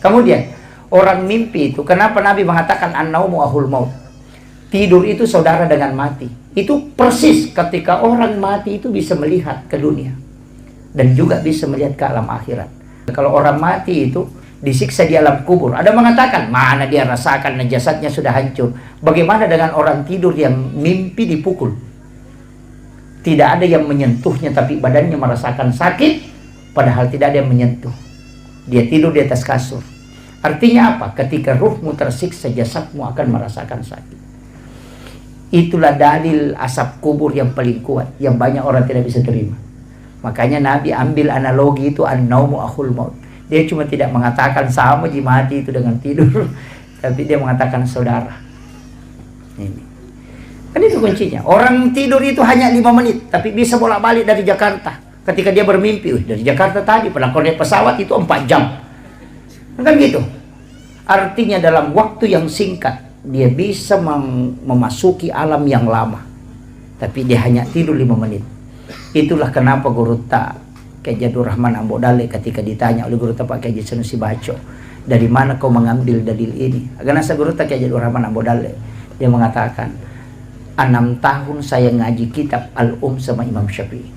Kemudian orang mimpi itu, kenapa Nabi mengatakan an-naumu ahul maut? Tidur itu saudara dengan mati. Itu persis ketika orang mati itu bisa melihat ke dunia dan juga bisa melihat ke alam akhirat. Kalau orang mati itu disiksa di alam kubur, ada mengatakan mana dia rasakan jasadnya sudah hancur. Bagaimana dengan orang tidur yang mimpi dipukul? Tidak ada yang menyentuhnya, tapi badannya merasakan sakit, padahal tidak ada yang menyentuh. Dia tidur di atas kasur. Artinya apa? Ketika ruhmu tersiksa, jasadmu akan merasakan sakit. Itulah dalil asap kubur yang paling kuat, yang banyak orang tidak bisa terima. Makanya Nabi ambil analogi itu an-naumu akhul maut. Dia cuma tidak mengatakan sama ji mati itu dengan tidur, tapi dia mengatakan saudara. Ini. Kan itu kuncinya. Orang tidur itu hanya 5 menit, tapi bisa bolak-balik dari Jakarta. Ketika dia bermimpi, dari Jakarta tadi pernah naik pesawat itu 4 jam. Kan gitu. Artinya dalam waktu yang singkat dia bisa memasuki alam yang lama, tapi dia hanya tidur 5 menit. Itulah kenapa Guru Tak Kiai Jadul Rahman Ambo Dale ketika ditanya oleh Guru Tak Pak Kiai Sanusi Baco, dari mana kau mengambil dalil ini? Karena Guru Tak Kiai Jadul Rahman Ambo Dale, dia mengatakan 6 tahun saya ngaji kitab Al-Um sama Imam Syafi'i.